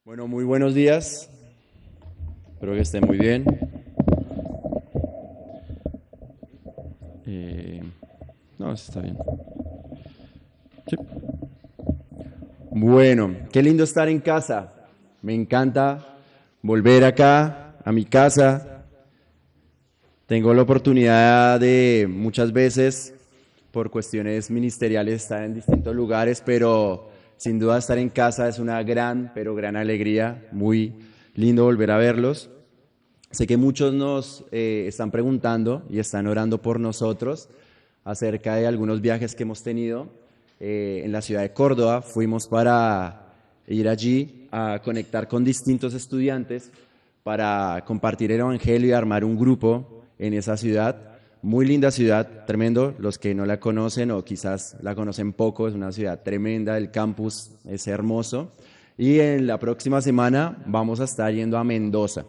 Bueno, muy buenos días. Espero que estén muy bien. No, está bien. Sí. Bueno, qué lindo estar en casa. Me encanta volver acá, a mi casa. Tengo la oportunidad de muchas veces, por cuestiones ministeriales, estar en distintos lugares, pero sin duda estar en casa es una gran alegría. Muy lindo volver a verlos. Sé que muchos nos están preguntando y están orando por nosotros acerca de algunos viajes que hemos tenido en la ciudad de Córdoba. Fuimos para ir allí a conectar con distintos estudiantes para compartir el Evangelio y armar un grupo en esa ciudad. Muy linda ciudad, tremendo. Los que no la conocen o quizás la conocen poco, es una ciudad tremenda, el campus es hermoso. Y en la próxima semana vamos a estar yendo a Mendoza.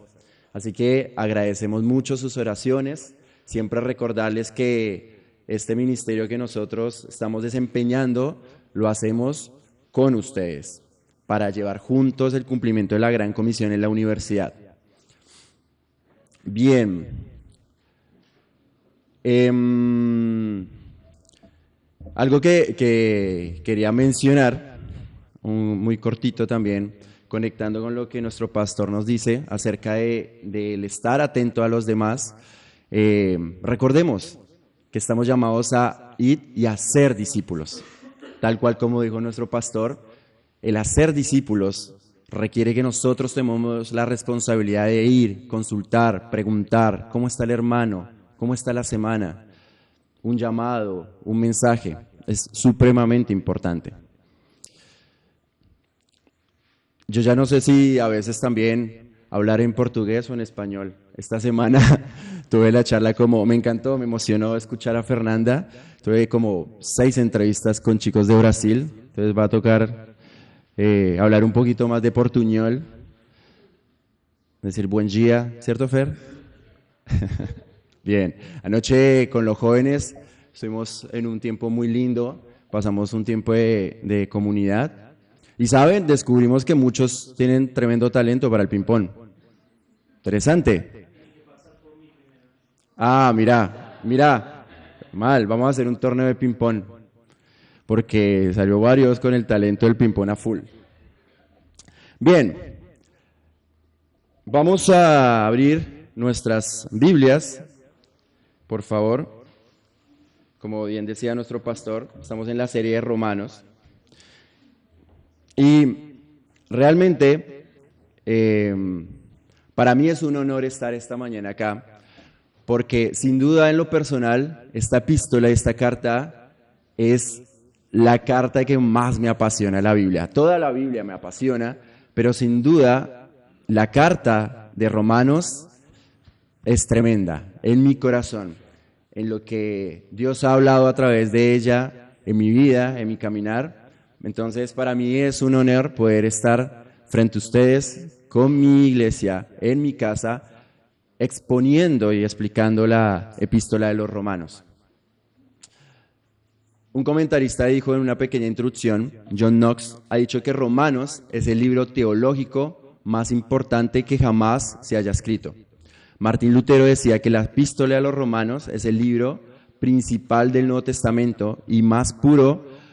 Así que agradecemos mucho sus oraciones, siempre recordarles que este ministerio que nosotros estamos desempeñando lo hacemos con ustedes para llevar juntos el cumplimiento de la gran comisión en la universidad. Bien. Algo que quería mencionar, muy cortito también, conectando con lo que nuestro pastor nos dice acerca del estar atento a los demás. Recordemos que estamos llamados a ir y a ser discípulos. Tal cual como dijo nuestro pastor, el hacer discípulos requiere que nosotros tomemos la responsabilidad de ir, consultar, preguntar cómo está el hermano, cómo está la semana, un llamado, un mensaje. Es supremamente importante. Yo ya no sé si a veces también hablar en portugués o en español. Esta semana tuve la charla me encantó, me emocionó escuchar a Fernanda. Tuve como 6 entrevistas con chicos de Brasil. Entonces va a tocar hablar un poquito más de portuñol. Decir buen día, ¿cierto, Fer? Bien, anoche con los jóvenes estuvimos en un tiempo muy lindo. Pasamos un tiempo de comunidad. Y saben, descubrimos que muchos tienen tremendo talento para el ping-pong. Interesante. Ah, mira, mal, vamos a hacer un torneo de ping-pong, porque salió varios con el talento del ping-pong a full. Bien, vamos a abrir nuestras Biblias, por favor. Como bien decía nuestro pastor, estamos en la serie de Romanos. Y realmente, para mí es un honor estar esta mañana acá, porque sin duda en lo personal, esta epístola, esta carta, es la carta que más me apasiona la Biblia. Toda la Biblia me apasiona, pero sin duda la carta de Romanos es tremenda en mi corazón, en lo que Dios ha hablado a través de ella, en mi vida, en mi caminar. Entonces, para mí es un honor poder estar frente a ustedes con mi iglesia, en mi casa, exponiendo y explicando la epístola de los Romanos. Un comentarista dijo en una pequeña introducción, John Knox, ha dicho que Romanos es el libro teológico más importante que jamás se haya escrito. Martín Lutero decía que la epístola a los Romanos es el libro principal del Nuevo Testamento y más puro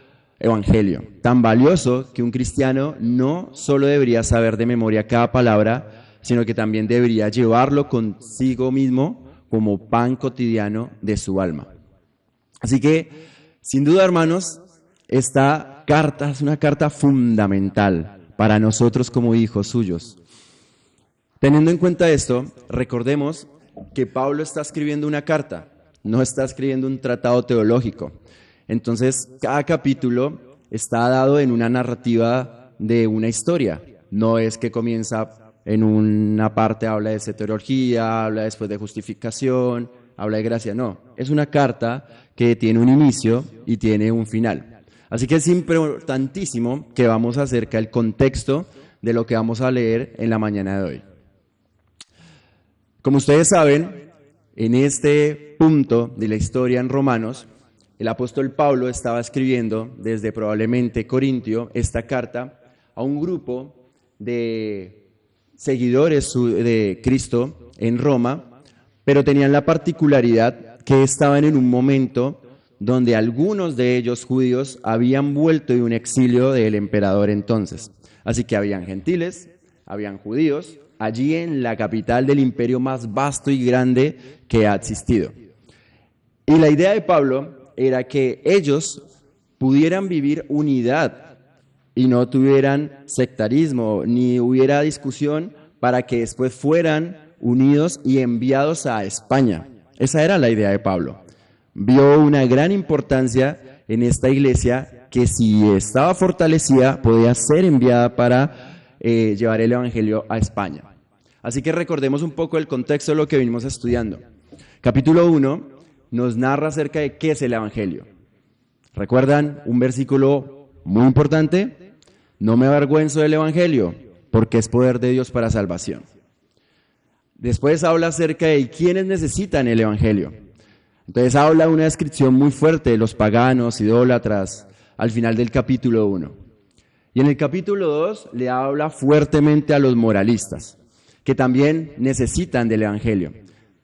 evangelio, tan valioso que un cristiano no solo debería saber de memoria cada palabra, sino que también debería llevarlo consigo mismo como pan cotidiano de su alma. Así que, sin duda, hermanos, esta carta es una carta fundamental para nosotros como hijos suyos. Teniendo en cuenta esto, recordemos que Pablo está escribiendo una carta, no está escribiendo un tratado teológico. Entonces, cada capítulo está dado en una narrativa de una historia. No es que comienza en una parte, habla de teología, habla después de justificación, habla de gracia. No, es una carta que tiene un inicio y tiene un final. Así que es importantísimo que vamos acerca del contexto de lo que vamos a leer en la mañana de hoy. Como ustedes saben, en este punto de la historia en Romanos, el apóstol Pablo estaba escribiendo desde probablemente Corintio esta carta a un grupo de seguidores de Cristo en Roma, pero tenían la particularidad que estaban en un momento donde algunos de ellos judíos habían vuelto de un exilio del emperador entonces. Así que habían gentiles, habían judíos, allí en la capital del imperio más vasto y grande que ha existido. Y la idea de Pablo era que ellos pudieran vivir unidad y no tuvieran sectarismo, ni hubiera discusión para que después fueran unidos y enviados a España. Esa era la idea de Pablo. Vio una gran importancia en esta iglesia que si estaba fortalecida podía ser enviada para llevar el evangelio a España. Así que recordemos un poco el contexto de lo que venimos estudiando. Capítulo 1 nos narra acerca de qué es el evangelio. ¿Recuerdan un versículo muy importante? No me avergüenzo del evangelio, porque es poder de Dios para salvación. Después habla acerca de quiénes necesitan el evangelio. Entonces habla una descripción muy fuerte de los paganos, idólatras, al final del capítulo 1. Y en el capítulo 2 le habla fuertemente a los moralistas, que también necesitan del evangelio.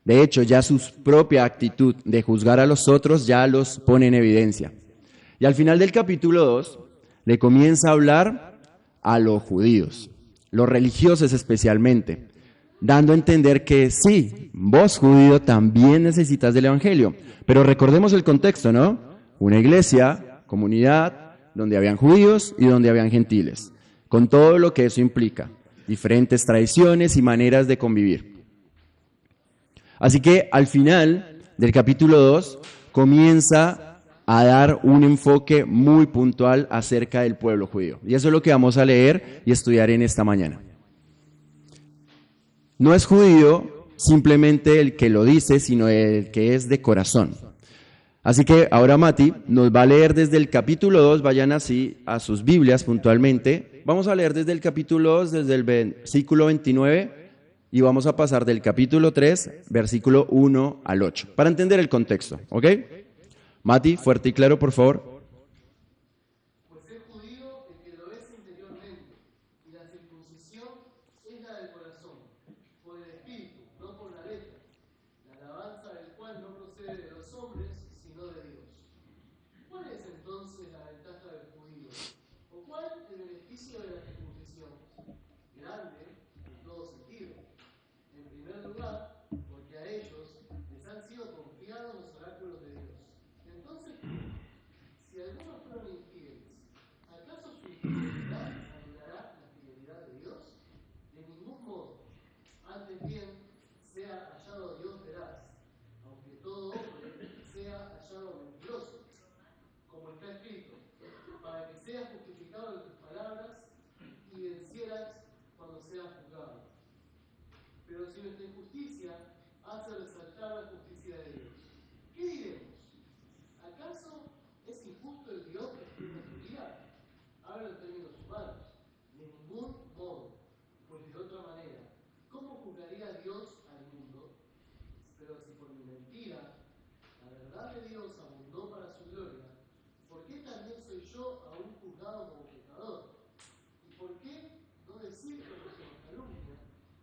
De hecho, ya su propia actitud de juzgar a los otros ya los pone en evidencia. Y al final del capítulo 2 le comienza a hablar a los judíos, los religiosos especialmente, dando a entender que sí, vos judío también necesitas del evangelio. Pero recordemos el contexto, ¿no? Una iglesia, comunidad, donde habían judíos y donde habían gentiles, con todo lo que eso implica, diferentes tradiciones y maneras de convivir. Así que al final del capítulo 2 comienza a dar un enfoque muy puntual acerca del pueblo judío. Y eso es lo que vamos a leer y estudiar en esta mañana. No es judío simplemente el que lo dice, sino el que es de corazón. Así que ahora Mati nos va a leer desde el capítulo 2, vayan así a sus Biblias puntualmente. Vamos a leer desde el capítulo 2, desde el versículo 29, y vamos a pasar del capítulo 3, versículo 1 al 8, para entender el contexto, ¿ok? Mati, fuerte y claro, por favor. Pues es judío el que lo es interiormente, y la circuncisión es la del corazón, por el espíritu, no por la letra, la alabanza del cual no procede de los hombres, sino de Dios. ¿Cuál es entonces la ventaja del judío? ¿O cuál el beneficio de la circuncisión? Grande, en todo sentido. En primer lugar, porque a ellos les han sido confiados los oráculos de Dios. Entonces, si algunos fueron infieles, ¿acaso su infidelidad anulará la fidelidad de Dios? De ningún modo. Antes bien, sea hallado Dios veraz, aunque todo hombre sea hallado mentiroso, como está escrito, para que seas justificado en tus palabras y vencieras cuando seas juzgado. Pero si nuestra injusticia hace resaltar la justicia de Dios, ¿qué diremos? ¿Acaso es injusto el Dios que expresa su ira? Habla en términos humanos. De ningún modo, pues de otra manera, ¿cómo juzgaría Dios al mundo? Pero si por mi mentira la verdad de Dios abundó para su gloria, ¿por qué también soy yo aún juzgado como pecador? ¿Y por qué no decir que no se nos calumnia,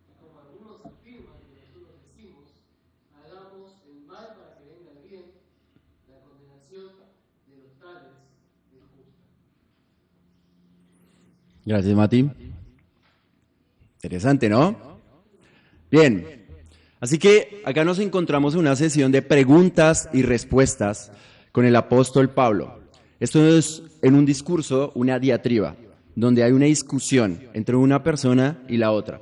y como algunos afirman que nosotros decimos, hagamos el mal para que venga el bien? La condenación de los tales es justa. Gracias, Mati. Interesante, ¿no? Bien, así que acá nos encontramos en una sesión de preguntas y respuestas con el apóstol Pablo. Esto es en un discurso, una diatriba, donde hay una discusión entre una persona y la otra.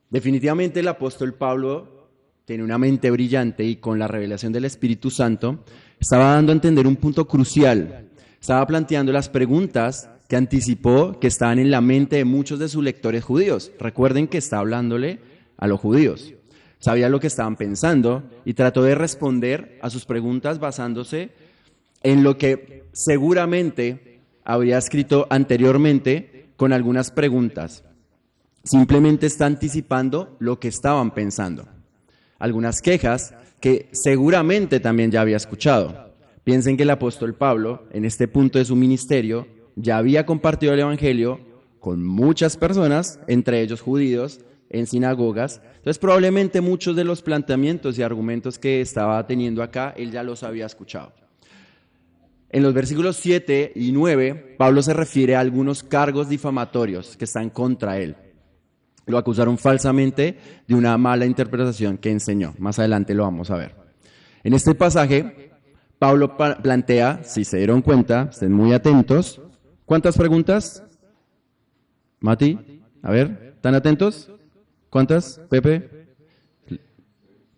Definitivamente el apóstol Pablo tiene una mente brillante y con la revelación del Espíritu Santo estaba dando a entender un punto crucial. Estaba planteando las preguntas que anticipó que estaban en la mente de muchos de sus lectores judíos. Recuerden que está hablándole a los judíos. Sabía lo que estaban pensando y trató de responder a sus preguntas basándose en lo que seguramente habría escrito anteriormente con algunas preguntas. Simplemente está anticipando lo que estaban pensando. Algunas quejas que seguramente también ya había escuchado. Piensen que el apóstol Pablo, en este punto de su ministerio, ya había compartido el evangelio con muchas personas, entre ellos judíos, en sinagogas. Entonces probablemente muchos de los planteamientos y argumentos que estaba teniendo acá, él ya los había escuchado. En los versículos 7 y 9, Pablo se refiere a algunos cargos difamatorios que están contra él. Lo acusaron falsamente de una mala interpretación que enseñó. Más adelante lo vamos a ver. En este pasaje, Pablo plantea, si se dieron cuenta, estén muy atentos. ¿Cuántas preguntas? Mati, a ver, ¿están atentos? ¿Cuántas, Pepe?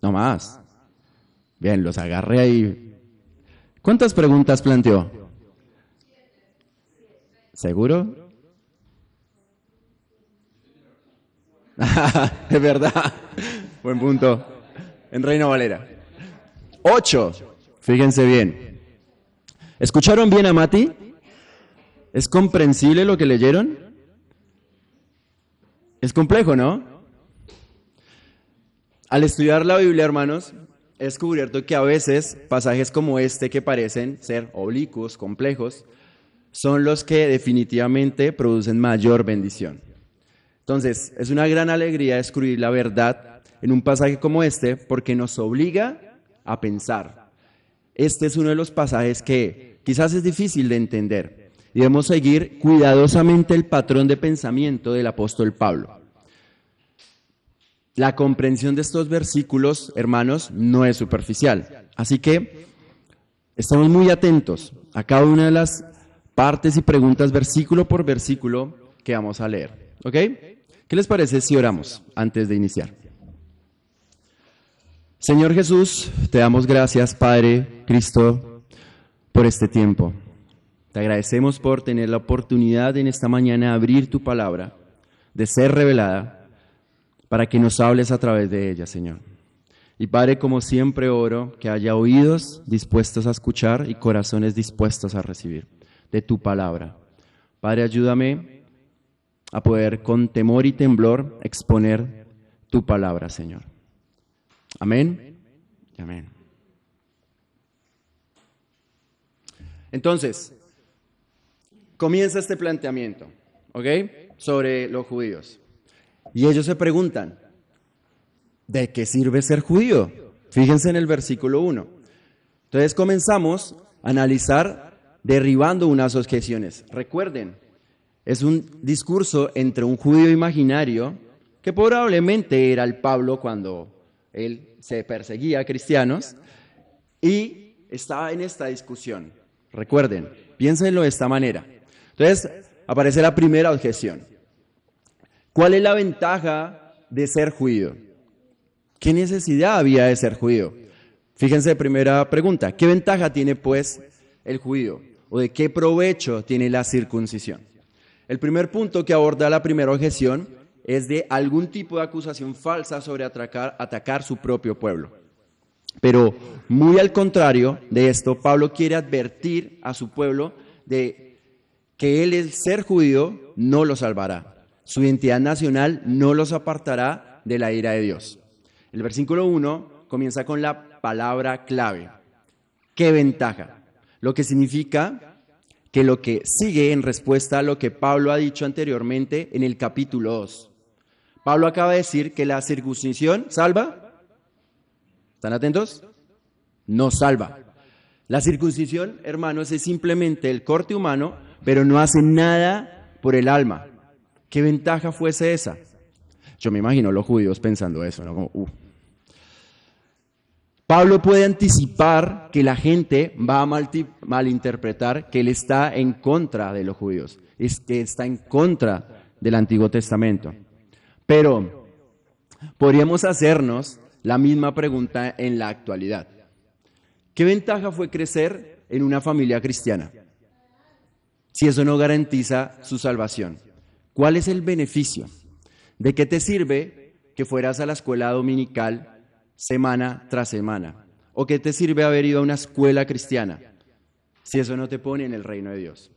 No más. Bien, los agarré ahí. ¿Cuántas preguntas planteó? ¿Seguro? De verdad. Buen punto. En Reina Valera. 8. Fíjense bien. ¿Escucharon bien a Mati? ¿Es comprensible lo que leyeron? Es complejo, ¿no? Al estudiar la Biblia, hermanos, he descubierto que a veces pasajes como este, que parecen ser oblicuos, complejos, son los que definitivamente producen mayor bendición. Entonces, es una gran alegría descubrir la verdad en un pasaje como este, porque nos obliga a pensar. Este es uno de los pasajes que quizás es difícil de entender, y debemos seguir cuidadosamente el patrón de pensamiento del apóstol Pablo. La comprensión de estos versículos, hermanos, no es superficial. Así que estamos muy atentos a cada una de las partes y preguntas, versículo por versículo, que vamos a leer. ¿Ok? ¿Qué les parece si oramos antes de iniciar? Señor Jesús, te damos gracias, Padre, Cristo, por este tiempo. Te agradecemos por tener la oportunidad en esta mañana de abrir tu palabra, de ser revelada, para que nos hables a través de ella, Señor. Y Padre, como siempre oro, que haya oídos dispuestos a escuchar y corazones dispuestos a recibir de tu palabra. Padre, ayúdame a poder con temor y temblor exponer tu palabra, Señor. Amén. Amén. Entonces, comienza este planteamiento, ¿ok? Sobre los judíos. Y ellos se preguntan, ¿de qué sirve ser judío? Fíjense en el versículo 1. Entonces comenzamos a analizar derribando unas objeciones. Recuerden, es un discurso entre un judío imaginario, que probablemente era el Pablo cuando él se perseguía a cristianos, y estaba en esta discusión. Recuerden, piénsenlo de esta manera. Entonces aparece la primera objeción. ¿Cuál es la ventaja de ser judío? ¿Qué necesidad había de ser judío? Fíjense, primera pregunta, ¿qué ventaja tiene pues el judío? ¿O de qué provecho tiene la circuncisión? El primer punto que aborda la primera objeción es de algún tipo de acusación falsa sobre atacar su propio pueblo. Pero muy al contrario de esto, Pablo quiere advertir a su pueblo de que el ser judío no lo salvará. Su identidad nacional no los apartará de la ira de Dios. El versículo 1 comienza con la palabra clave. ¿Qué ventaja? Lo que significa que lo que sigue en respuesta a lo que Pablo ha dicho anteriormente en el capítulo 2. Pablo acaba de decir que la circuncisión salva. ¿Están atentos? No salva. La circuncisión, hermanos, es simplemente el corte humano, pero no hace nada por el alma. ¿Qué ventaja fuese esa? Yo me imagino los judíos pensando eso, ¿no? Como, Pablo puede anticipar que la gente va a malinterpretar que él está en contra de los judíos, es que está en contra del Antiguo Testamento. Pero podríamos hacernos la misma pregunta en la actualidad. ¿Qué ventaja fue crecer en una familia cristiana si eso no garantiza su salvación? ¿Cuál es el beneficio? ¿De qué te sirve que fueras a la escuela dominical semana tras semana? ¿O qué te sirve haber ido a una escuela cristiana si eso no te pone en el reino de Dios?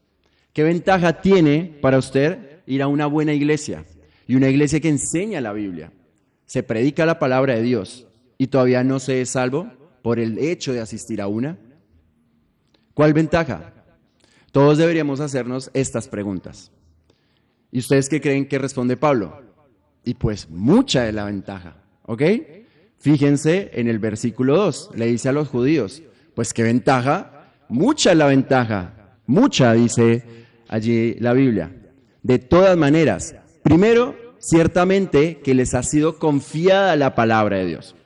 ¿Qué ventaja tiene para usted ir a una buena iglesia? Y una iglesia que enseña la Biblia, se predica la palabra de Dios y todavía no se es salvo por el hecho de asistir a una. ¿Cuál ventaja? Todos deberíamos hacernos estas preguntas. ¿Y ustedes qué creen que responde Pablo? Y pues mucha es la ventaja, ¿ok? Fíjense en el versículo 2, le dice a los judíos, pues qué ventaja, mucha es la ventaja, mucha dice allí la Biblia. De todas maneras, primero, ciertamente que les ha sido confiada la palabra de Dios.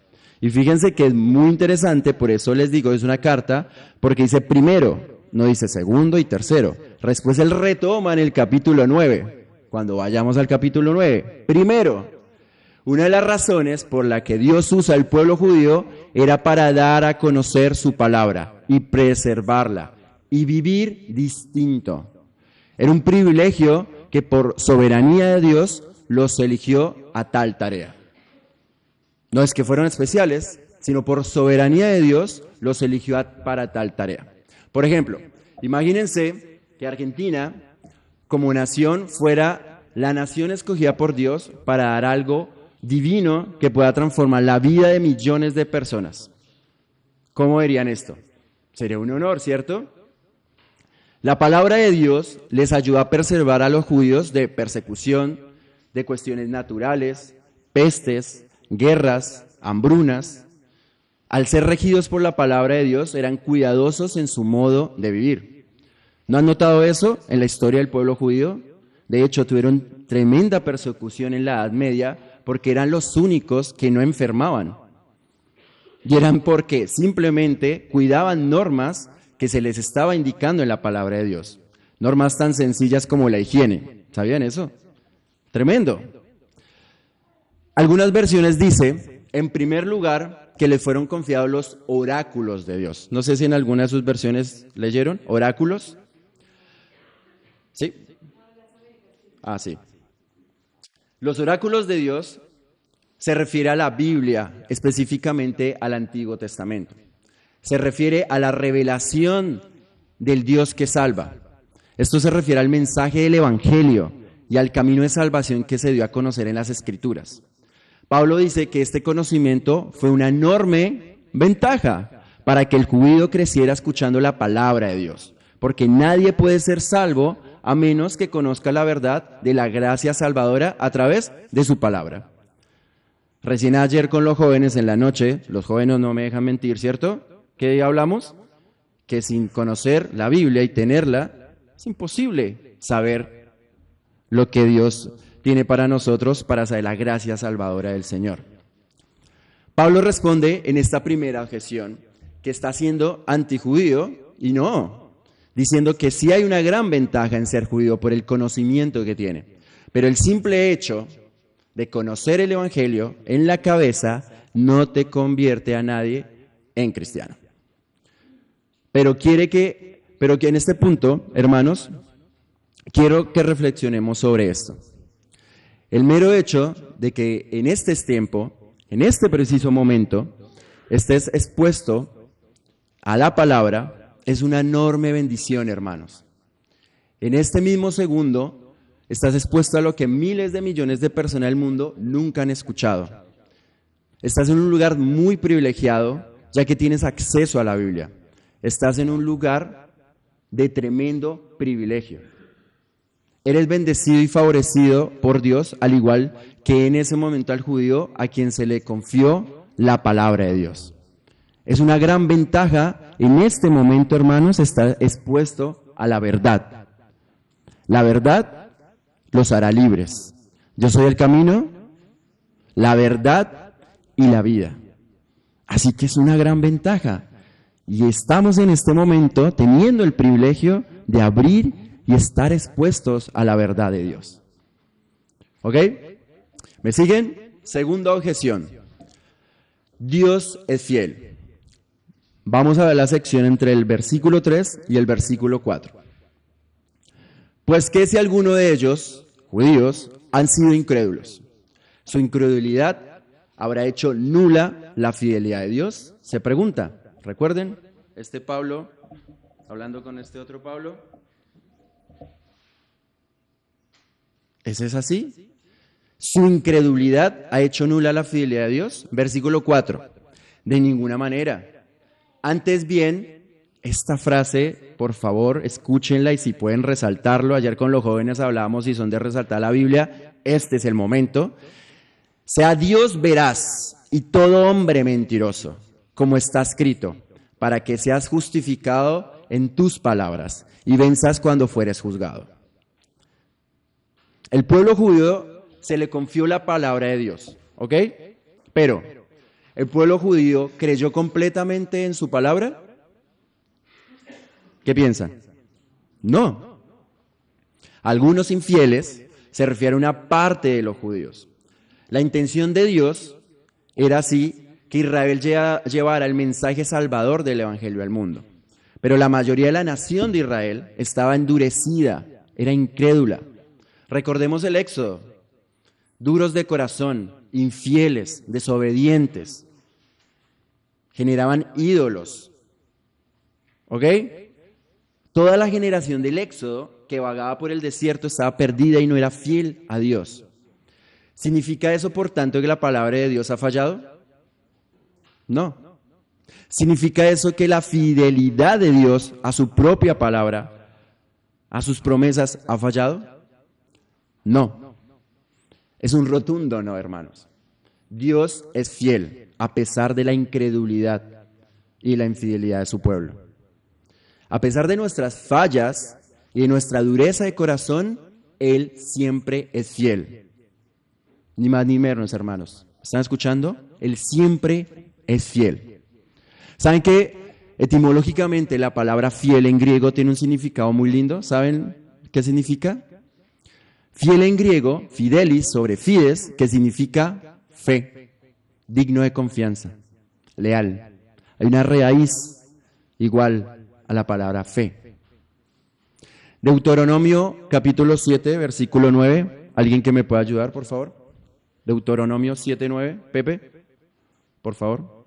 Y fíjense que es muy interesante, por eso les digo, es una carta, porque dice primero, no dice segundo y tercero. Después él retoma en el capítulo 9, cuando vayamos al capítulo 9. Primero, una de las razones por la que Dios usa al pueblo judío era para dar a conocer su palabra y preservarla y vivir distinto. Era un privilegio que por soberanía de Dios los eligió a tal tarea. No es que fueron especiales, sino por soberanía de Dios los eligió para tal tarea. Por ejemplo, imagínense que Argentina, como nación, fuera la nación escogida por Dios para dar algo divino que pueda transformar la vida de millones de personas. ¿Cómo verían esto? Sería un honor, ¿cierto? La palabra de Dios les ayuda a preservar a los judíos de persecución, de cuestiones naturales, pestes, guerras, hambrunas. Al ser regidos por la palabra de Dios, eran cuidadosos en su modo de vivir. ¿No han notado eso en la historia del pueblo judío? De hecho, tuvieron tremenda persecución en la Edad Media porque eran los únicos que no enfermaban. Y eran porque simplemente cuidaban normas que se les estaba indicando en la palabra de Dios. Normas tan sencillas como la higiene. ¿Sabían eso? Tremendo. Algunas versiones dice, en primer lugar, que les fueron confiados los oráculos de Dios. No sé si en alguna de sus versiones leyeron, oráculos. ¿Sí? Ah, sí. Los oráculos de Dios se refiere a la Biblia, específicamente al Antiguo Testamento. Se refiere a la revelación del Dios que salva. Esto se refiere al mensaje del Evangelio y al camino de salvación que se dio a conocer en las Escrituras. Pablo dice que este conocimiento fue una enorme ventaja para que el judío creciera escuchando la palabra de Dios, porque nadie puede ser salvo a menos que conozca la verdad de la gracia salvadora a través de su palabra. Recién ayer con los jóvenes en la noche, los jóvenes no me dejan mentir, ¿cierto? ¿Qué día hablamos? Que sin conocer la Biblia y tenerla, es imposible saber lo que Dios tiene para nosotros para saber la gracia salvadora del Señor. Pablo responde en esta primera objeción que está siendo antijudío y no, diciendo que sí hay una gran ventaja en ser judío por el conocimiento que tiene, pero el simple hecho de conocer el Evangelio en la cabeza no te convierte a nadie en cristiano. Pero que en este punto, hermanos, quiero que reflexionemos sobre esto. El mero hecho de que en este tiempo, en este preciso momento, estés expuesto a la palabra, es una enorme bendición, hermanos. En este mismo segundo, estás expuesto a lo que miles de millones de personas del mundo nunca han escuchado. Estás en un lugar muy privilegiado, ya que tienes acceso a la Biblia. Estás en un lugar de tremendo privilegio. Eres bendecido y favorecido por Dios, al igual que en ese momento al judío a quien se le confió la palabra de Dios. Es una gran ventaja en este momento, hermanos, estar expuesto a la verdad. La verdad los hará libres. Yo soy el camino, la verdad y la vida. Así que es una gran ventaja. Y estamos en este momento teniendo el privilegio de abrir y estar expuestos a la verdad de Dios. ¿Ok? ¿Me siguen? Segunda objeción. Dios es fiel. Vamos a ver la sección entre el versículo 3 y el versículo 4. Pues que si alguno de ellos, judíos, han sido incrédulos, su incredulidad habrá hecho nula la fidelidad de Dios. Se pregunta. Recuerden, este Pablo, hablando con este otro Pablo, ¿es así? Su incredulidad ha hecho nula la fidelidad de Dios. Versículo 4, de ninguna manera. Antes bien, Esta frase, por favor, escúchenla y si pueden resaltarlo. Ayer con los jóvenes hablábamos si son de resaltar la Biblia. Este es el momento. Sea Dios veraz y todo hombre mentiroso, como está escrito, para que seas justificado en tus palabras y venzas cuando fueres juzgado. El pueblo judío se le confió la palabra de Dios, ¿ok? Pero, ¿el pueblo judío creyó completamente en su palabra? ¿Qué piensan? No. Algunos infieles se refiere a una parte de los judíos. La intención de Dios era así que Israel llevara el mensaje salvador del Evangelio al mundo. Pero la mayoría de la nación de Israel estaba endurecida, era incrédula. Recordemos el Éxodo. Duros de corazón, infieles, desobedientes. Generaban ídolos. ¿Ok? Toda la generación del Éxodo que vagaba por el desierto estaba perdida y no era fiel a Dios. ¿Significa eso, por tanto, que la palabra de Dios ha fallado? No. ¿Significa eso que la fidelidad de Dios a su propia palabra, a sus promesas, ha fallado? No. Es un rotundo no, hermanos. Dios es fiel a pesar de la incredulidad y la infidelidad de su pueblo. A pesar de nuestras fallas y de nuestra dureza de corazón, Él siempre es fiel. Ni más ni menos, hermanos. ¿Están escuchando? Él siempre es fiel. ¿Saben que etimológicamente la palabra fiel en griego tiene un significado muy lindo? ¿Saben qué significa? Fiel en griego, fidelis sobre fides, que significa fe, digno de confianza, leal. Hay una raíz igual a la palabra fe. Deuteronomio capítulo 7, versículo 9. ¿Alguien que me pueda ayudar, por favor? Deuteronomio 7:9, Pepe, por favor.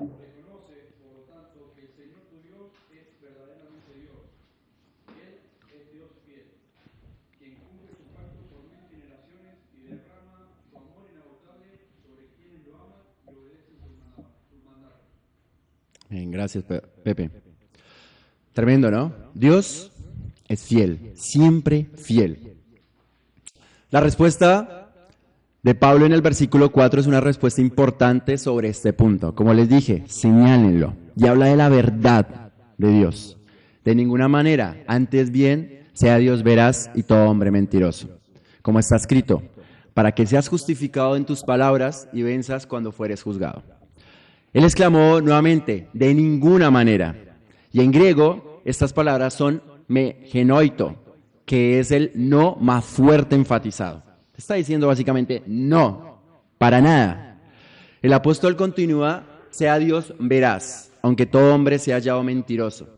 Reconoce, por lo tanto, que el Señor tu Dios es verdaderamente Dios. Él es Dios fiel, quien cumple su pacto por 1000 generaciones y derrama su amor inagotable sobre quienes lo aman y obedecen sus mandatos. Bien, gracias, Pepe. Tremendo, ¿no? Dios es fiel, siempre fiel. La respuesta de Pablo en el versículo 4 es una respuesta importante sobre este punto. Como les dije, señálenlo. Y habla de la verdad de Dios. De ninguna manera, antes bien, sea Dios veraz y todo hombre mentiroso. Como está escrito, para que seas justificado en tus palabras y venzas cuando fueres juzgado. Él exclamó nuevamente, de ninguna manera. Y en griego, estas palabras son me genoito, que es el no más fuerte enfatizado. Está diciendo básicamente no, para nada. El apóstol continúa, sea Dios veraz, aunque todo hombre sea hallado mentiroso.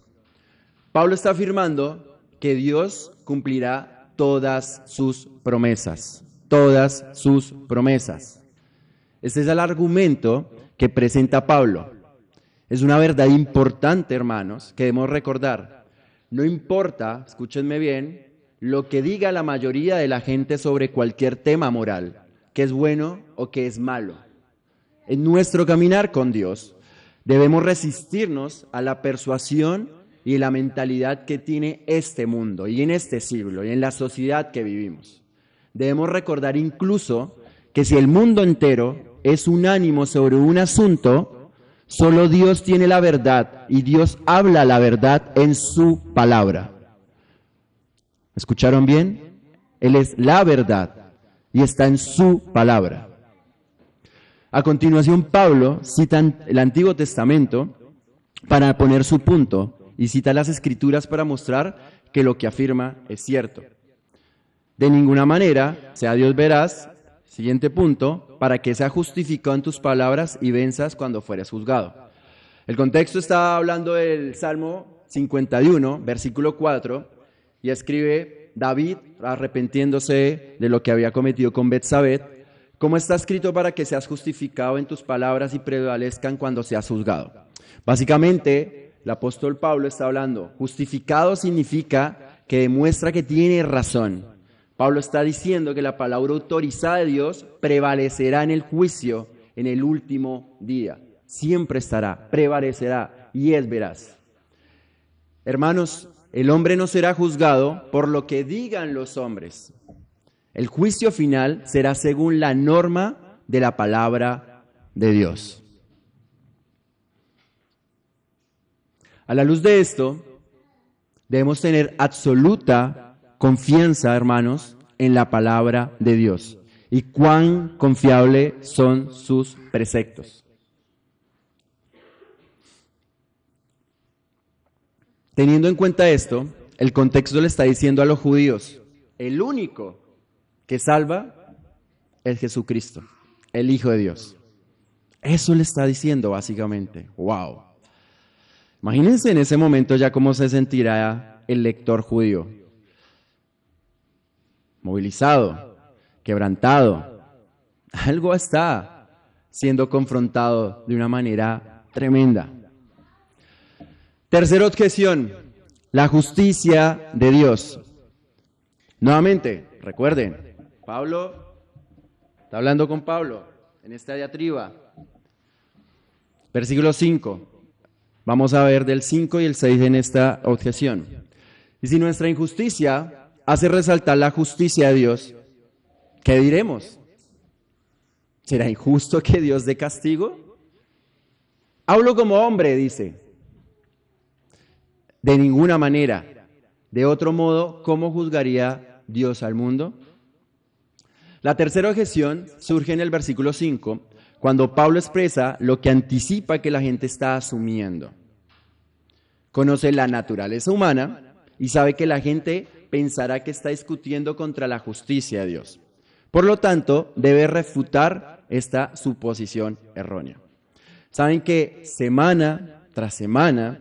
Pablo está afirmando que Dios cumplirá todas sus promesas, todas sus promesas. Este es el argumento que presenta Pablo. Es una verdad importante, hermanos, que debemos recordar. No importa, escúchenme bien, lo que diga la mayoría de la gente sobre cualquier tema moral, que es bueno o que es malo. En nuestro caminar con Dios, debemos resistirnos a la persuasión y la mentalidad que tiene este mundo y en este siglo y en la sociedad que vivimos. Debemos recordar incluso que si el mundo entero es unánimo sobre un asunto, solo Dios tiene la verdad y Dios habla la verdad en su palabra. ¿Escucharon bien? Él es la verdad y está en su palabra. A continuación, Pablo cita el Antiguo Testamento para poner su punto y cita las Escrituras para mostrar que lo que afirma es cierto. De ninguna manera, sea Dios veraz, siguiente punto, para que sea justificado en tus palabras y venzas cuando fueres juzgado. El contexto está hablando del Salmo 51, versículo 4, y escribe David, arrepintiéndose de lo que había cometido con Betsabé, como está escrito para que seas justificado en tus palabras y prevalezcan cuando seas juzgado. Básicamente, el apóstol Pablo está hablando, justificado significa que demuestra que tiene razón. Pablo está diciendo que la palabra autorizada de Dios prevalecerá en el juicio en el último día. Siempre estará, prevalecerá y es veraz. Hermanos, el hombre no será juzgado por lo que digan los hombres. El juicio final será según la norma de la palabra de Dios. A la luz de esto, debemos tener absoluta confianza, hermanos, en la palabra de Dios y cuán confiables son sus preceptos. Teniendo en cuenta esto, el contexto le está diciendo a los judíos, el único que salva es Jesucristo, el Hijo de Dios. Eso le está diciendo básicamente. ¡Wow! Imagínense en ese momento ya cómo se sentirá el lector judío. Movilizado, quebrantado. Algo está siendo confrontado de una manera tremenda. Tercera objeción, la justicia de Dios. Nuevamente, recuerden, Pablo está hablando con Pablo en esta diatriba. Versículo 5. Vamos a ver del 5 y el 6 en esta objeción. Y si nuestra injusticia hace resaltar la justicia de Dios, ¿qué diremos? ¿Será injusto que Dios dé castigo? Hablo como hombre, dice. De ninguna manera. De otro modo, ¿cómo juzgaría Dios al mundo? La tercera objeción surge en el versículo 5, cuando Pablo expresa lo que anticipa que la gente está asumiendo. Conoce la naturaleza humana y sabe que la gente pensará que está discutiendo contra la justicia de Dios. Por lo tanto, debe refutar esta suposición errónea. Saben que semana tras semana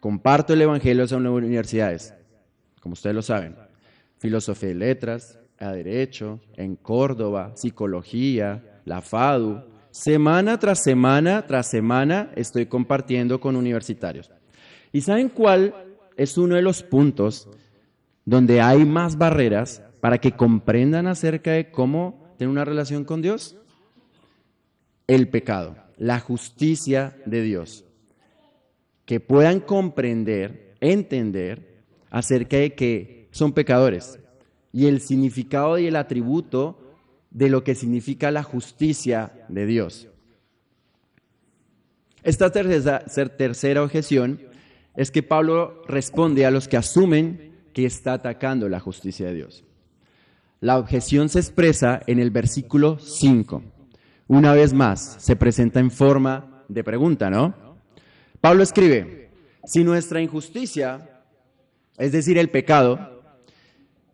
comparto el Evangelio en las universidades, como ustedes lo saben, filosofía y letras, a derecho, en Córdoba, psicología, la FADU. Semana tras semana estoy compartiendo con universitarios. ¿Y saben cuál es uno de los puntos donde hay más barreras para que comprendan acerca de cómo tener una relación con Dios? El pecado, la justicia de Dios. Que puedan comprender, entender acerca de que son pecadores y el significado y el atributo de lo que significa la justicia de Dios. Esta tercera objeción es que Pablo responde a los que asumen que está atacando la justicia de Dios. La objeción se expresa en el versículo 5. Una vez más, se presenta en forma de pregunta, ¿no? Pablo escribe, si nuestra injusticia, es decir, el pecado,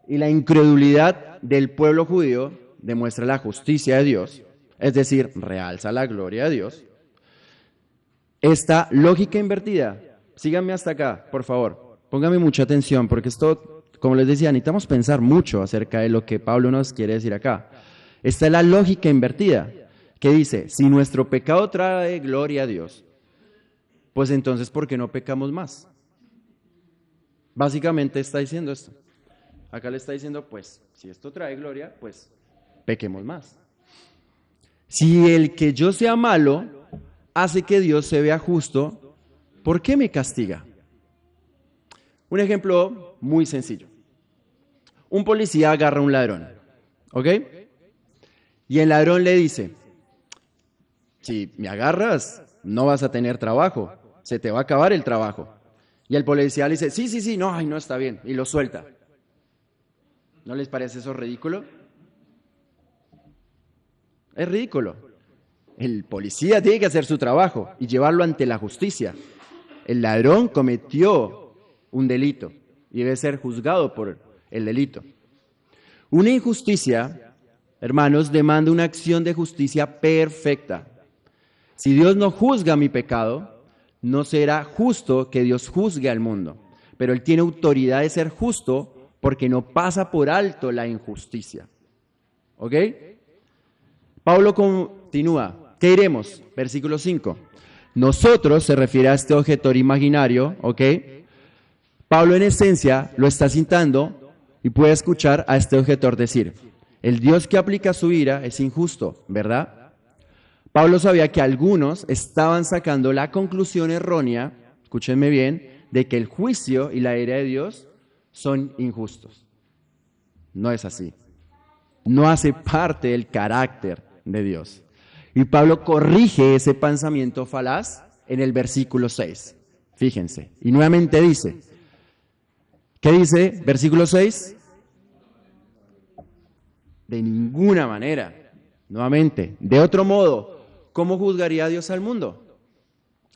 y la incredulidad del pueblo judío demuestra la justicia de Dios, es decir, realza la gloria de Dios, esta lógica invertida, síganme hasta acá, por favor, pónganme mucha atención, porque esto, como les decía, necesitamos pensar mucho acerca de lo que Pablo nos quiere decir acá. Esta es la lógica invertida, que dice, si nuestro pecado trae gloria a Dios, pues entonces, ¿por qué no pecamos más? Básicamente está diciendo esto. Acá le está diciendo, pues, si esto trae gloria, pues, pequemos más. Si el que yo sea malo hace que Dios se vea justo, ¿por qué me castiga? Un ejemplo muy sencillo. Un policía agarra a un ladrón, ¿ok? Y el ladrón le dice, si me agarras, no vas a tener trabajo, se te va a acabar el trabajo. Y el policía le dice, sí, no está bien, y lo suelta. ¿No les parece eso ridículo? Es ridículo. El policía tiene que hacer su trabajo y llevarlo ante la justicia. El ladrón cometió un delito y debe ser juzgado por el delito. Una injusticia, hermanos, demanda una acción de justicia perfecta. Si Dios no juzga mi pecado, no será justo que Dios juzgue al mundo. Pero Él tiene autoridad de ser justo porque no pasa por alto la injusticia. ¿Ok? Pablo continúa. ¿Qué diremos? Versículo 5. Nosotros, se refiere a este objetor imaginario, ¿ok? Pablo en esencia lo está citando y puede escuchar a este objetor decir, el Dios que aplica su ira es injusto, ¿verdad? Pablo sabía que algunos estaban sacando la conclusión errónea, escúchenme bien, de que el juicio y la ira de Dios son injustos. No es así. No hace parte del carácter de Dios. Y Pablo corrige ese pensamiento falaz en el versículo 6. Fíjense. Y nuevamente dice, ¿qué dice versículo 6? De ninguna manera. Nuevamente, de otro modo, ¿cómo juzgaría Dios al mundo?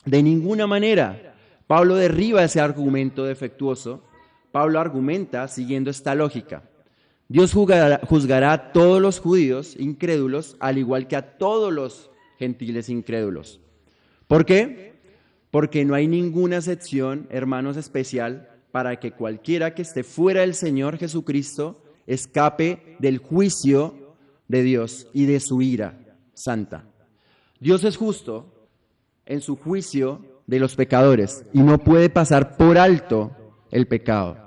De ninguna manera. Pablo derriba ese argumento defectuoso. Pablo argumenta siguiendo esta lógica. Dios juzgará a todos los judíos incrédulos, al igual que a todos los gentiles incrédulos. ¿Por qué? Porque no hay ninguna excepción, hermanos, especial para que cualquiera que esté fuera del Señor Jesucristo escape del juicio de Dios y de su ira santa. Dios es justo en su juicio de los pecadores y no puede pasar por alto el pecado.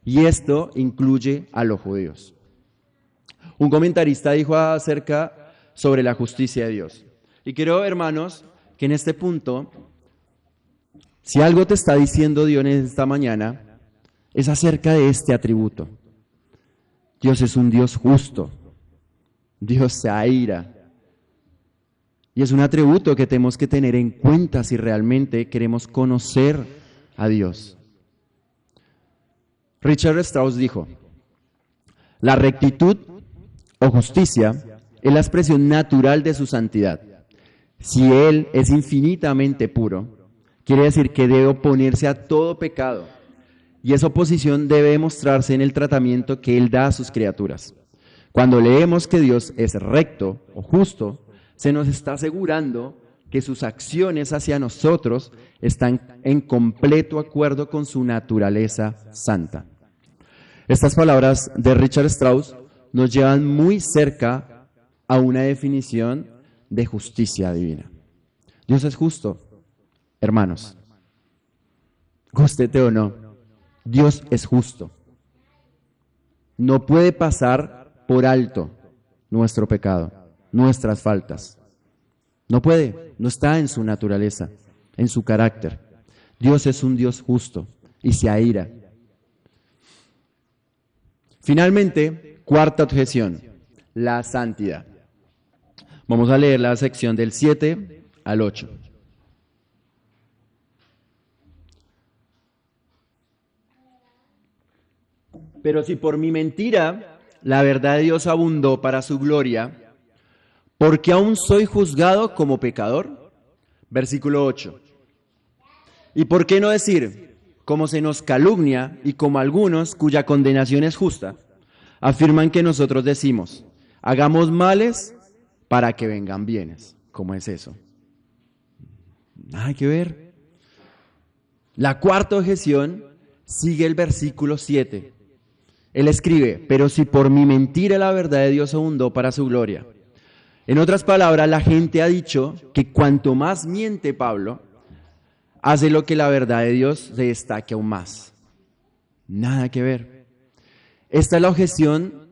Y esto incluye a los judíos. Un comentarista dijo acerca sobre la justicia de Dios. Y quiero, hermanos, que en este punto, si algo te está diciendo Dios en esta mañana, es acerca de este atributo. Dios es un Dios justo. Dios se aira. Y es un atributo que tenemos que tener en cuenta si realmente queremos conocer a Dios. Richard Strauss dijo, la rectitud o justicia es la expresión natural de su santidad. Si Él es infinitamente puro, quiere decir que debe oponerse a todo pecado, y esa oposición debe demostrarse en el tratamiento que Él da a sus criaturas. Cuando leemos que Dios es recto o justo, se nos está asegurando que sus acciones hacia nosotros están en completo acuerdo con su naturaleza santa. Estas palabras de Richard Strauss nos llevan muy cerca a una definición de justicia divina. Dios es justo, hermanos. Gústete o no, Dios es justo. No puede pasar por alto nuestro pecado, nuestras faltas. No puede, no está en su naturaleza, en su carácter. Dios es un Dios justo y se aira. Finalmente, cuarta objeción, la santidad. Vamos a leer la sección del 7 al 8. Pero si por mi mentira la verdad de Dios abundó para su gloria, ¿por qué aún soy juzgado como pecador? Versículo 8. ¿Y por qué no decir, como se nos calumnia y como algunos cuya condenación es justa, afirman que nosotros decimos, hagamos males para que vengan bienes? ¿Cómo es eso? Nada hay que ver. La cuarta objeción sigue el versículo 7. Él escribe, pero si por mi mentira la verdad de Dios abundó para su gloria. En otras palabras, la gente ha dicho que cuanto más miente Pablo, hace lo que la verdad de Dios se destaque aún más. Nada que ver. Esta es la objeción,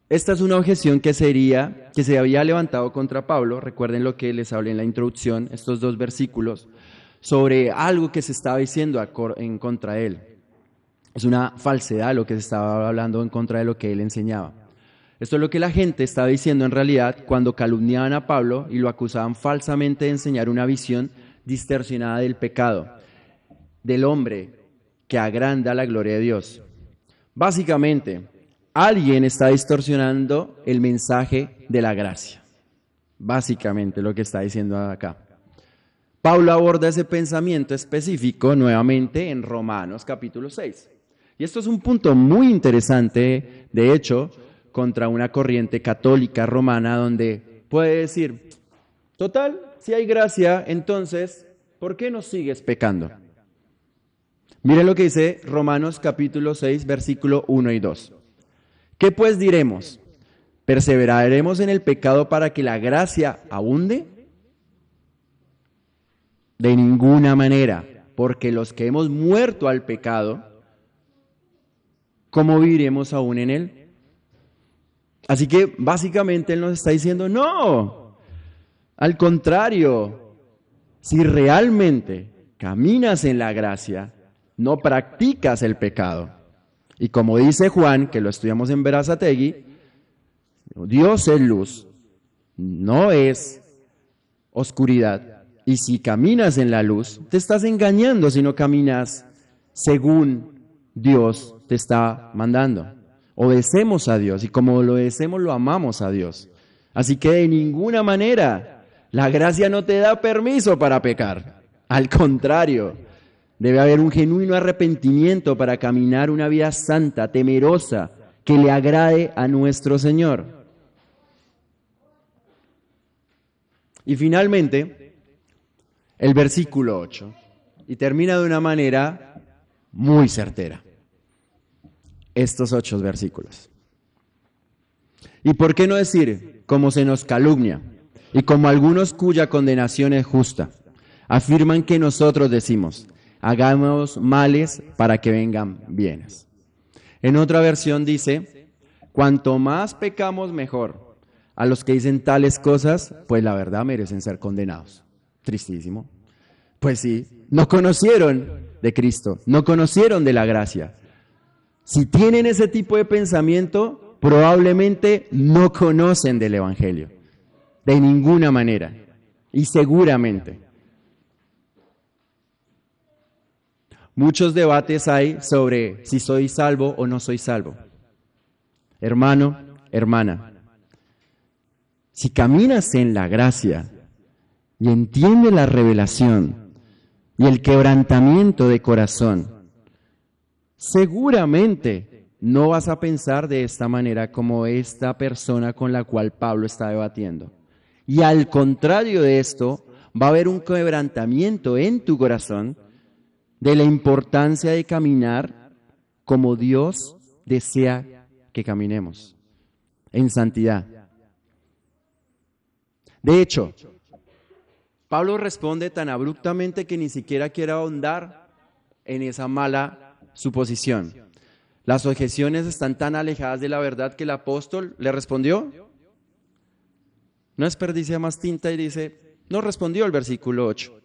esta es una objeción que se había levantado contra Pablo. Recuerden lo que les hablé en la introducción, estos dos versículos, sobre algo que se estaba diciendo en contra de él. Es una falsedad lo que se estaba hablando en contra de lo que él enseñaba. Esto es lo que la gente estaba diciendo en realidad cuando calumniaban a Pablo y lo acusaban falsamente de enseñar una visión distorsionada del pecado, del hombre que agranda la gloria de Dios. Básicamente, alguien está distorsionando el mensaje de la gracia. Básicamente lo que está diciendo acá. Pablo aborda ese pensamiento específico nuevamente en Romanos capítulo 6. Y esto es un punto muy interesante, de hecho, contra una corriente católica romana donde puede decir, total, si hay gracia, entonces, ¿por qué no sigues pecando? Miren lo que dice Romanos capítulo 6, versículo 1 y 2. ¿Qué pues diremos? ¿Perseveraremos en el pecado para que la gracia abunde? De ninguna manera, porque los que hemos muerto al pecado ¿cómo viviremos aún en Él? Así que básicamente Él nos está diciendo, no, al contrario, si realmente caminas en la gracia, no practicas el pecado. Y como dice Juan, que lo estudiamos en Berazategui, Dios es luz, no es oscuridad. Y si caminas en la luz, te estás engañando si no caminas según Dios te está mandando. Obedecemos a Dios y como lo obedecemos, lo amamos a Dios. Así que de ninguna manera la gracia no te da permiso para pecar. Al contrario, debe haber un genuino arrepentimiento para caminar una vida santa, temerosa, que le agrade a nuestro Señor. Y finalmente, el versículo 8, y termina de una manera muy certera. Estos 8 versículos. ¿Y por qué no decir, como se nos calumnia, y como algunos cuya condenación es justa, afirman que nosotros decimos, hagamos males para que vengan bienes? En otra versión dice, cuanto más pecamos mejor. A los que dicen tales cosas, pues la verdad merecen ser condenados. Tristísimo. Pues sí, no conocieron de Cristo, no conocieron de la gracia. Si tienen ese tipo de pensamiento, probablemente no conocen del Evangelio, de ninguna manera, y seguramente. Muchos debates hay sobre si soy salvo o no soy salvo. Hermano, hermana, si caminas en la gracia y entiendes la revelación y el quebrantamiento de corazón, seguramente no vas a pensar de esta manera como esta persona con la cual Pablo está debatiendo. Y al contrario de esto, va a haber un quebrantamiento en tu corazón de la importancia de caminar como Dios desea que caminemos, en santidad. De hecho, Pablo responde tan abruptamente que ni siquiera quiere ahondar en esa mala suposición. Las objeciones están tan alejadas de la verdad que el apóstol le respondió. No desperdicia más tinta y dice, no respondió el versículo 8.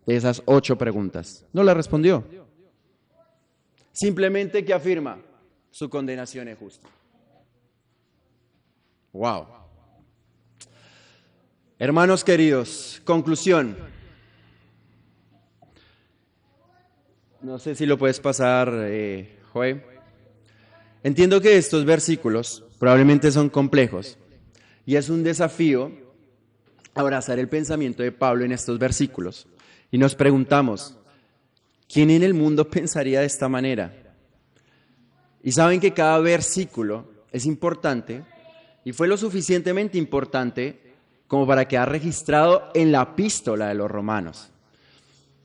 De esas 8 preguntas. No la respondió. Simplemente que afirma, su condenación es justa. Wow. Hermanos queridos, conclusión. No sé si lo puedes pasar, Joe. Entiendo que estos versículos probablemente son complejos y es un desafío abrazar el pensamiento de Pablo en estos versículos. Y nos preguntamos, ¿quién en el mundo pensaría de esta manera? Y saben que cada versículo es importante y fue lo suficientemente importante como para quedar registrado en la epístola de los Romanos.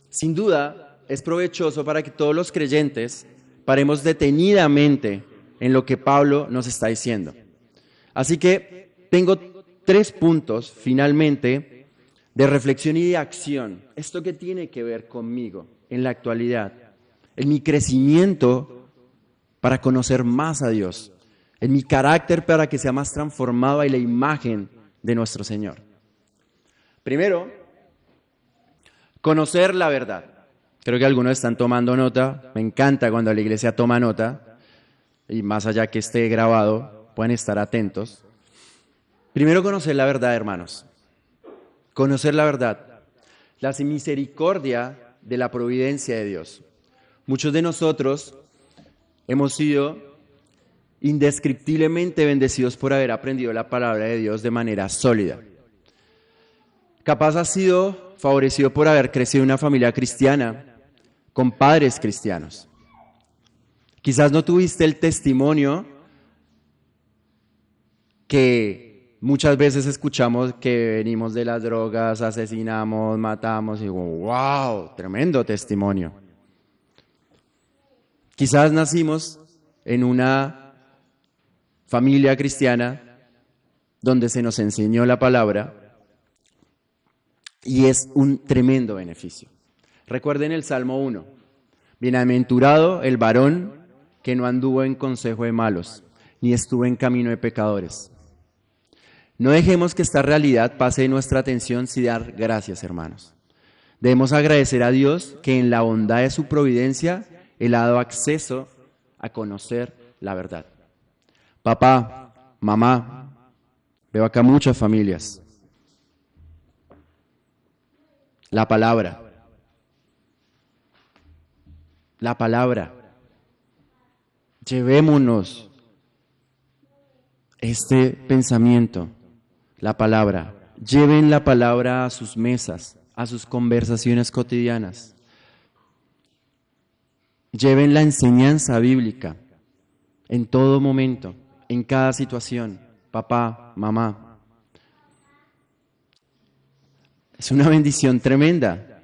Sin duda, es provechoso para que todos los creyentes paremos detenidamente en lo que Pablo nos está diciendo. Así que tengo 3 puntos, finalmente, de reflexión y de acción. ¿Esto qué tiene que ver conmigo en la actualidad? En mi crecimiento para conocer más a Dios, en mi carácter para que sea más transformado a la imagen de nuestro Señor. Primero, conocer la verdad. Creo que algunos están tomando nota. Me encanta cuando la iglesia toma nota y más allá que esté grabado, pueden estar atentos. Primero, conocer la verdad, hermanos. Conocer la verdad, la misericordia de la providencia de Dios. Muchos de nosotros hemos sido indescriptiblemente bendecidos por haber aprendido la palabra de Dios de manera sólida. Capaz has sido favorecido por haber crecido en una familia cristiana, con padres cristianos. Quizás no tuviste el testimonio que muchas veces escuchamos que venimos de las drogas, asesinamos, matamos, y digo, wow, tremendo testimonio. Quizás nacimos en una familia cristiana donde se nos enseñó la palabra y es un tremendo beneficio. Recuerden el Salmo 1, bienaventurado el varón que no anduvo en consejo de malos, ni estuvo en camino de pecadores. No dejemos que esta realidad pase de nuestra atención sin dar gracias, hermanos. Debemos agradecer a Dios que en la bondad de su providencia Él ha dado acceso a conocer la verdad. Papá, mamá, veo acá muchas familias. La palabra. Llevémonos este pensamiento, la palabra. Lleven la palabra a sus mesas, a sus conversaciones cotidianas. Lleven la enseñanza bíblica en todo momento, en cada situación. Papá, mamá. Es una bendición tremenda.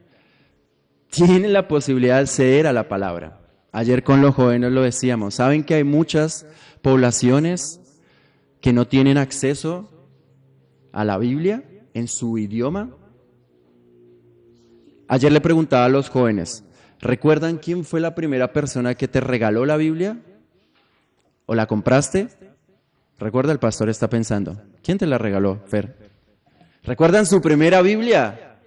Tienen la posibilidad de acceder a la palabra. Ayer con los jóvenes lo decíamos. ¿Saben que hay muchas poblaciones que no tienen acceso a la Biblia en su idioma? Ayer le preguntaba a los jóvenes, ¿recuerdan quién fue la primera persona que te regaló la Biblia? ¿O la compraste? Recuerda, el pastor está pensando, ¿quién te la regaló, Fer? ¿Recuerdan su primera Biblia?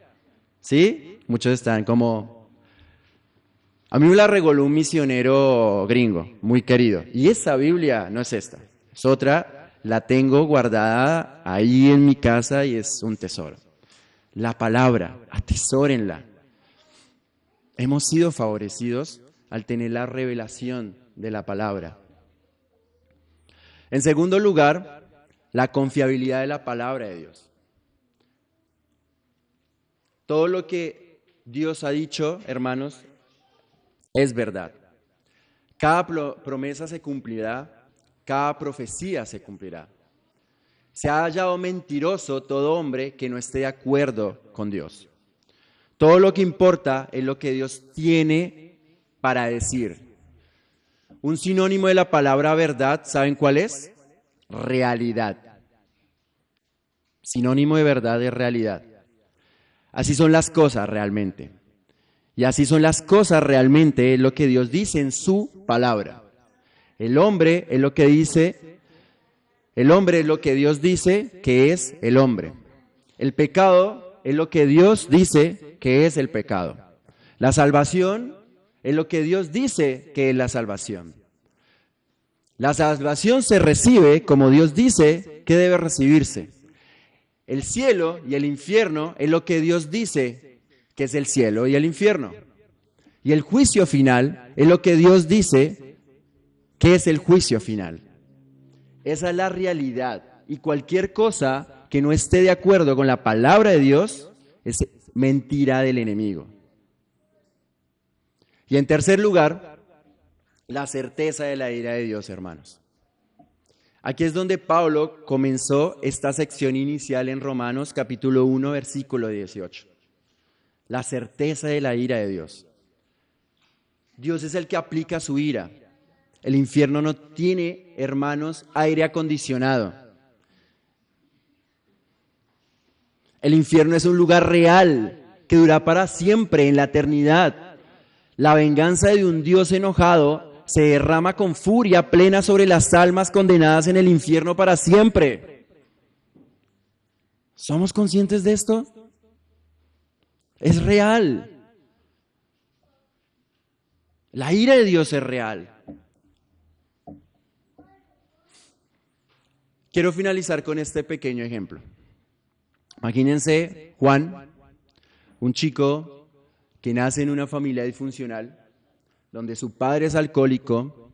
¿Sí? Muchos están como... A mí me la regaló un misionero gringo, muy querido. Y esa Biblia no es esta, es otra. La tengo guardada ahí en mi casa y es un tesoro. La palabra, atesórenla. Hemos sido favorecidos al tener la revelación de la palabra. En segundo lugar, la confiabilidad de la palabra de Dios. Todo lo que Dios ha dicho, hermanos, es verdad. Cada promesa se cumplirá, cada profecía se cumplirá. Se ha hallado mentiroso todo hombre que no esté de acuerdo con Dios. Todo lo que importa es lo que Dios tiene para decir. Un sinónimo de la palabra verdad, ¿saben cuál es? Realidad. Sinónimo de verdad es realidad. Así son las cosas realmente. Y así son las cosas realmente, es lo que Dios dice en su palabra. El hombre es lo que dice, el hombre es lo que Dios dice que es el hombre. El pecado es lo que Dios dice que es el pecado. La salvación es lo que Dios dice que es la salvación. La salvación se recibe como Dios dice que debe recibirse. El cielo y el infierno es lo que Dios dice que es el cielo y el infierno. Y el juicio final es lo que Dios dice que es el juicio final. Esa es la realidad. Y cualquier cosa que no esté de acuerdo con la palabra de Dios es mentira del enemigo. Y en tercer lugar, la certeza de la ira de Dios, hermanos. Aquí es donde Pablo comenzó esta sección inicial en Romanos capítulo 1, versículo 18. La certeza de la ira de Dios. Dios es el que aplica su ira. El infierno no tiene, hermanos, aire acondicionado. El infierno es un lugar real que dura para siempre, en la eternidad. La venganza de un Dios enojado se derrama con furia plena sobre las almas condenadas en el infierno para siempre. ¿Somos conscientes de esto? Es real. La ira de Dios es real. Quiero finalizar con este pequeño ejemplo. Imagínense Juan, un chico que nace en una familia disfuncional, donde su padre es alcohólico,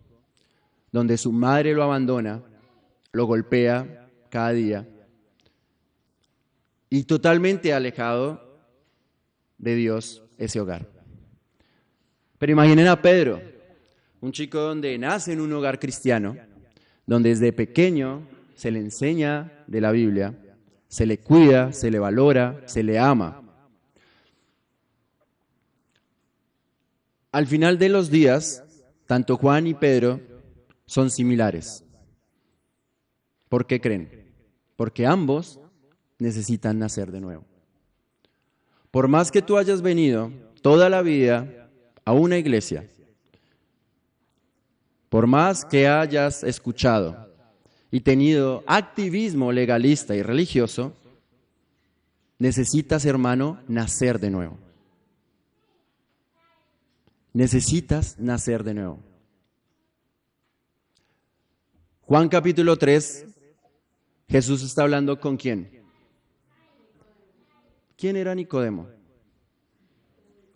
donde su madre lo abandona, lo golpea cada día, y totalmente alejado de Dios ese hogar. Pero imaginen a Pedro, un chico donde nace en un hogar cristiano, donde desde pequeño se le enseña de la Biblia, se le cuida, se le valora, se le ama. Al final de los días, tanto Juan y Pedro son similares. ¿Por qué creen? Porque ambos necesitan nacer de nuevo. Por más que tú hayas venido toda la vida a una iglesia, Por más que hayas escuchado y tenido activismo legalista y religioso, necesitas, hermano, nacer de nuevo. Necesitas nacer de nuevo. Juan capítulo 3, Jesús está hablando ¿con quién? ¿Quién era Nicodemo?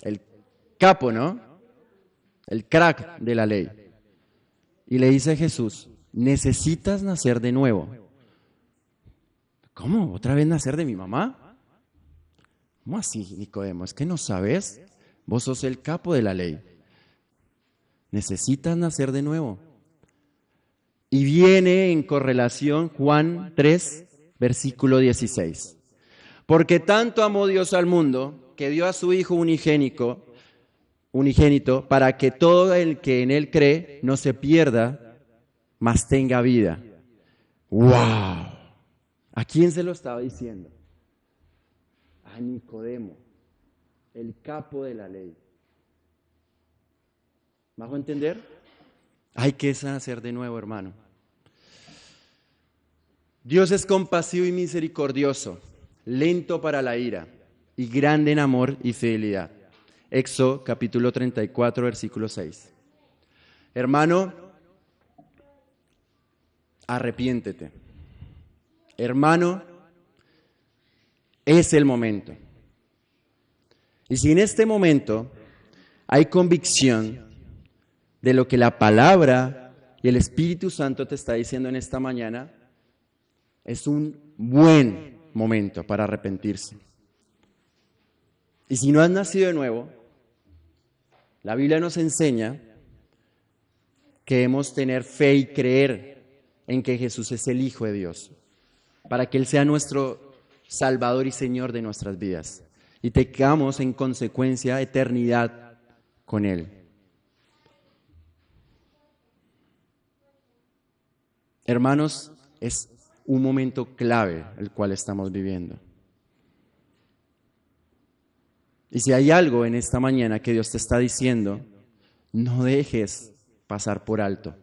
El capo, ¿no? El crack de la ley. Y le dice a Jesús, necesitas nacer de nuevo. ¿Cómo? ¿Otra vez nacer de mi mamá? ¿Cómo así, Nicodemo? ¿Es que no sabes? Vos sos el capo de la ley. Necesitas nacer de nuevo. Y viene en correlación Juan 3, versículo 16. Porque tanto amó Dios al mundo, que dio a su Hijo unigénito, para que todo el que en Él cree no se pierda, mas tenga vida. ¡Wow! ¿A quién se lo estaba diciendo? A Nicodemo, el capo de la ley. ¿Bajo entender? Hay que nacer de nuevo, hermano. Dios es compasivo y misericordioso, lento para la ira y grande en amor y fidelidad. Éxodo capítulo 34, versículo 6. Hermano, arrepiéntete. Hermano, es el momento. Y si en este momento hay convicción de lo que la palabra y el Espíritu Santo te está diciendo en esta mañana, es un buen momento para arrepentirse. Y si no has nacido de nuevo, la Biblia nos enseña que debemos tener fe y creer en que Jesús es el Hijo de Dios, para que Él sea nuestro Salvador y Señor de nuestras vidas, y tengamos en consecuencia eternidad con Él. Hermanos, es un momento clave el cual estamos viviendo. Y si hay algo en esta mañana que Dios te está diciendo, no dejes pasar por alto.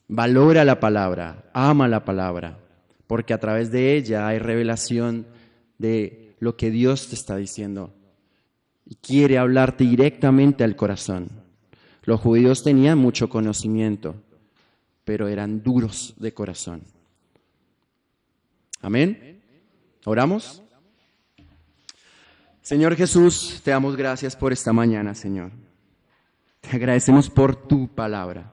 Valora la palabra, ama la palabra, porque a través de ella hay revelación de lo que Dios te está diciendo y quiere hablarte directamente al corazón. Los judíos tenían mucho conocimiento, pero eran duros de corazón. Amén. ¿Oramos? Señor Jesús, te damos gracias por esta mañana, Señor. Te agradecemos por tu palabra.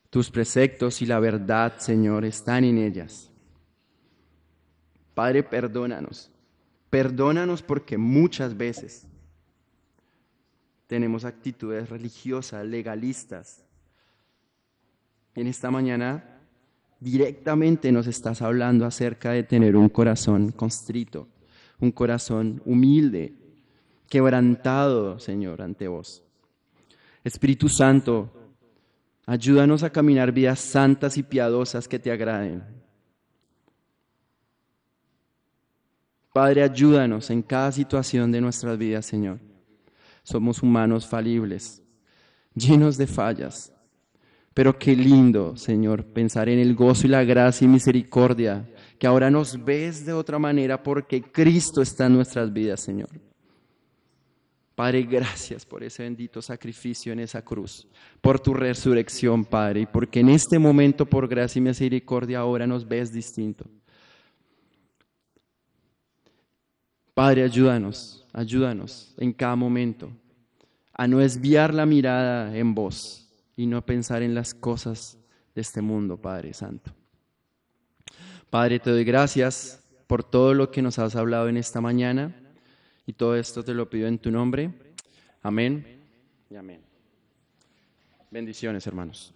Tus preceptos y la verdad, Señor, están en ellas. Padre, perdónanos. Perdónanos porque muchas veces tenemos actitudes religiosas, legalistas. En esta mañana directamente nos estás hablando acerca de tener un corazón constrito, un corazón humilde, quebrantado, Señor, ante vos. Espíritu Santo, ayúdanos a caminar vidas santas y piadosas que te agraden. Padre, ayúdanos en cada situación de nuestras vidas, Señor. Somos humanos falibles, llenos de fallas. Pero qué lindo, Señor, pensar en el gozo y la gracia y misericordia, que ahora nos ves de otra manera porque Cristo está en nuestras vidas, Señor. Padre, gracias por ese bendito sacrificio en esa cruz, por tu resurrección, Padre, y porque en este momento, por gracia y misericordia, ahora nos ves distinto. Padre, ayúdanos en cada momento a no desviar la mirada en vos y no pensar en las cosas de este mundo, Padre Santo. Padre, te doy gracias por todo lo que nos has hablado en esta mañana y todo esto te lo pido en tu nombre. Amén y amén. Bendiciones, hermanos.